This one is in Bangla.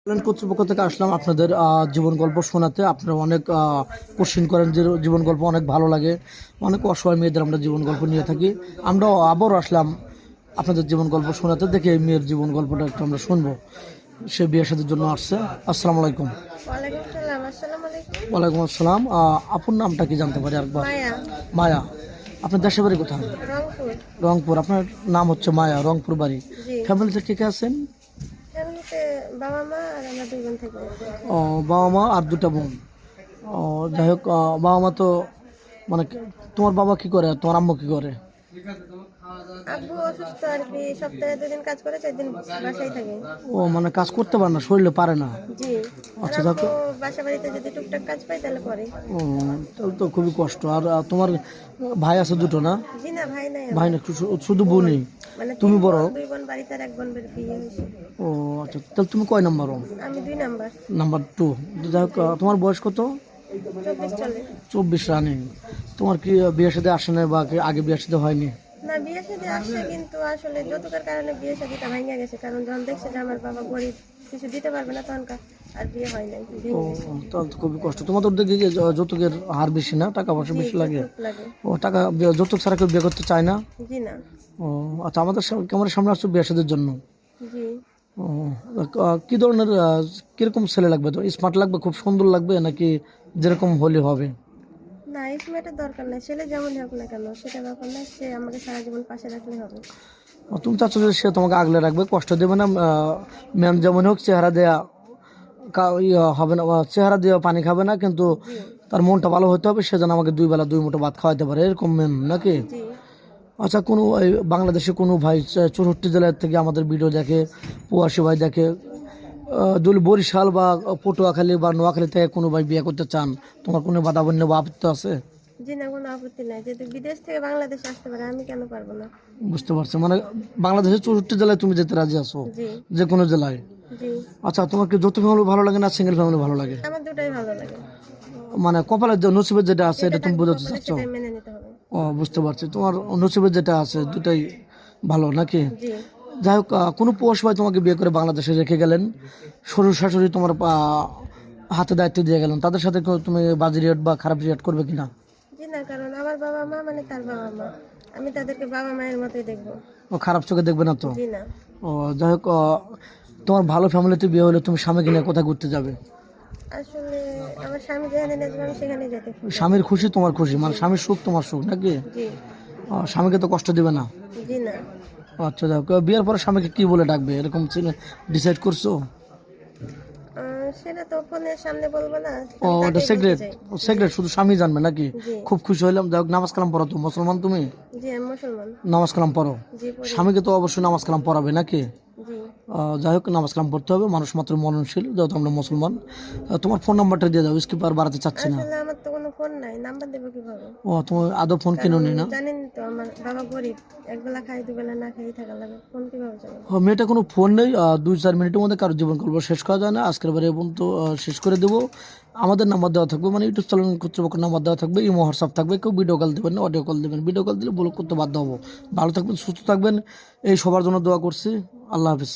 কর্তৃপক্ষ থেকে আসলাম আপনাদের জীবন গল্প শোনাতে। আপনারা অনেক কোশ্চিন করেন যে জীবন গল্প অনেক ভালো লাগে, অনেক অসহায় মেয়েদের আমরা জীবন গল্প নিয়ে থাকি। আমরা আবারও আসলাম আপনাদের জীবন গল্প শোনাতে। দেখে এই মেয়ের জীবন গল্পটা একটু আমরা শুনবো। সে বিয়ের সাথের জন্য আসছে। আসসালামু আলাইকুম। ওয়ালাইকুম সালাম। আসসালামু আলাইকুম। ওয়ালাইকুম আসসালাম। আপুর নামটা কি জানতে পারি একবার? মায়া, মায়া। আপনার দেশের বাড়ি কোথায়? রংপুর। রংপুর। আপনার নাম হচ্ছে মায়া, রংপুর বাড়ি। জি। ফ্যামিলিতে কে কে আছেন? ফ্যামিলিতে বাবা মা আর আমরা দুই বোন থাকি। ও, বাবা মা আর দুটা বোন। ও, যাই হোক, বাবা মা তো মানে তোমার বাবা কি করে, তোমার আম্মু কি করে? আব্বু অসুস্থ আর কি, সপ্তাহে 2 দিন কাজ করে, 4 দিন বাসায় থাকে। ও, মানে কাজ করতে পারে না, শরীরে পারে না। জি। আর আচ্ছা, আব্বু দেখো। বাসা বাড়িতে যদি টুকটাক কাজ পায় তাহলে করে। ও, তাহলে তো খুবই কষ্ট। আর তোমার ভাই আছে দুটো না? জি না, ভাই নাই ভাই আমার। না, শুধু বোনই? মানে তুমি 3 বড়? বোন, 2 বোন বাড়িতে আর 1 বোন বিয়ে হয়েছে। ও আচ্ছা, তাহলে তুমি কয় নাম্বার? আমি 2 নাম্বার। নাম্বার 2। যাই হোক, তোমার বয়স কত? 24 চলে। 24 রানিং। তোমার কি বিয়ে সাথে আসে না, বা কি আগে বিয়ে সাথে হয়নি? না, বিয়ে শাদী আসছে কিন্তু আসলে যৌতুকের কারণে বিয়ে শাদীটা ভেঙে গেছে। কারণ যখন দেখছে যে আমার বাবা গরিব, কিছু দিতে পারবে না, তখন আর বিয়ে হয় নাই, ও, ভেঙে গেছে। তাহলে তো খুবই কষ্ট। তোমাদের দিকে কি যৌতুকের হার বেশি না, টাকা পয়সা জি, বেশি লাগে? যৌতুক লাগে। ও, টাকা যৌতুক ছাড়া কেউ বিয়ে করতে চায় না? জি না। ও আচ্ছা, আমাদের ক্যামেরার সামনে আসছো বিয়ে সাদের জন্য? জি। ও, কি ধরনের কিরকম ছেলে লাগবে? তো স্মার্ট লাগবে, খুব সুন্দর লাগবে, নাকি যেরকম হলে হবে? না, এই সময়টার দরকার নাই, ছেলে যেমনই হোক না কেন সেটা ব্যাপার না, সে আমাকে সারা জীবন পাশে রাখলে হবে। তুমি চাচ্ছ যে সে তোমাকে আগলে রাখবে, কষ্ট দেবে না, ম্যাম যেমন হোক, চেহারা দেয়া হবে না, চেহারা দিয়ে পানি খাবে না, কিন্তু জি। তার মনটা ভালো হতে হবে, সে যেন আমাকে 2 বেলা 2 মুঠো ভাত খাওয়াতে পারে, এরকম ম্যাম নাকি? জি। আচ্ছা, কোনো এই বাংলাদেশে কোনো ভাই 64 জেলার থেকে আমাদের ভিডিও দেখে, প্রবাসী ভাই দেখে, বরিশাল বা পটুয়াখালী বা নোয়াখালী থেকে কোনো ভাই বিয়ে করতে চান, তোমার কোনো বাধা বন্য বা আপত্তি আছে? জি না, কোনো আপত্তি নাই, যেহেতু বিদেশ থেকে বাংলাদেশে আসতে পারে, আমি কেন পারবো না। বুঝতে পারছি, মানে বাংলাদেশের 64 জেলায় তুমি যেতে রাজি আছো? জি। যে কোনো জেলায়? জি। আচ্ছা, তোমার কি যৌথ ফ্যামিলি ভালো লাগে না সিঙ্গেল ফ্যামিলি ভালো লাগে? আমার দুটাই ভালো লাগে। মানে কপালের যে নসিবের যেটা আছে যেটা এটা তুমি থাকবে বোঝাতে কপালে চাচ্ছ? সেটাই মেনে নিতে হবে। ও, বুঝতে পারছি, তোমার নসিবের যেটা আছে দুটাই ভালো নাকি? জি। যাই হোক, কোনো প্রবাসী ভাই তোমাকে বিয়ে করে বাংলাদেশে রেখে গেলেন, শ্বশুর শাশুড়ি তোমার হাতে দায়িত্ব দিয়ে গেলেন, তাদের সাথে তুমি বাজে রিয়েট বা খারাপ রিয়েট করবে কিনা? জি না, কারণ আমার বাবা মা মানে তার বাবা মা, আমি তাদেরকে বাবা মায়ের মতোই দেখবো। ও, খারাপ চোখে দেখবে না তো? জি না। ও, যাই হোক, তোমার ভালো ফ্যামিলিতে বিয়ে হলে তুমি স্বামীকে নিয়ে কোথায় ঘুরতে যাবে? আসলে আমার স্বামী যেখানে নিয়ে যাবে আমি সেখানেই যেতে খুশি। স্বামীর খুশি তোমার খুশি, মানে স্বামীর সুখ তোমার সুখ নাকি? জি। স্বামীকে তো কষ্ট দিবে না? জি না। আচ্ছা, যাই হোক, বিয়ের পরে স্বামীকে কি বলে ডাকবে এরকম ডিসাইড করছো? সেটা তো ফোনের সামনে বলবো না, ও, আমি ওটা তাকেই বলতে সিক্রেট? চাই। সিক্রেট শুধু স্বামী জানবে নাকি? জি। খুব খুশি হইলাম। যাই হোক, নামাজ কালাম পড়ো তো, মুসলমান তুমি? জি, আমি মুসলমান। নামাজ কালাম পড়ো? জি, পড়ি। স্বামীকে তো অবশ্যই নামাজ কালাম পড়াবে নাকি? জি। যাই হোক, নামাজ কালাম পড়তে হবে, মানুষ মাত্র মরণশীল, যেহেতু আমরা মুসলমান। তোমার ফোন নাম্বারটা দিয়ে দাও, স্কিপ আর বাড়াতে চাচ্ছি না। আসলে আমার তো কোনো ফোন নাই, নাম্বার দেবো কিভাবে? ও, তোমার আদৌ ফোন কিনো কারণ নি না? জানেন তো আমার বাবা গরিব, একবেলা খাই দুবেলা না খেয়ে থাকা লাগে, ফোন কিভাবে চালাবো? ও, মেয়েটা কোনো ফোন নেই। 2-4 মিনিটের মধ্যে কারো জীবন গল্প শেষ করা যায় না, আজকের বারে এবং তো শেষ করে দেবো। আমাদের নাম্বার দেওয়া থাকবে, মানে ইউটিউব চ্যানেল কর্তৃপক্ষের নাম্বার দেওয়া থাকবে, ইমো হোয়াটসঅ্যাপ থাকবে, কেউ ভিডিও কল দেবেন না, অডিও কল দেবেন। ভিডিও কল দিলে ব্লক করতে বাধ্য হবো। ভালো থাকবেন, সুস্থ থাকবেন, এই সবার জন্য দোয়া করছি। আল্লাহ হাফিজ।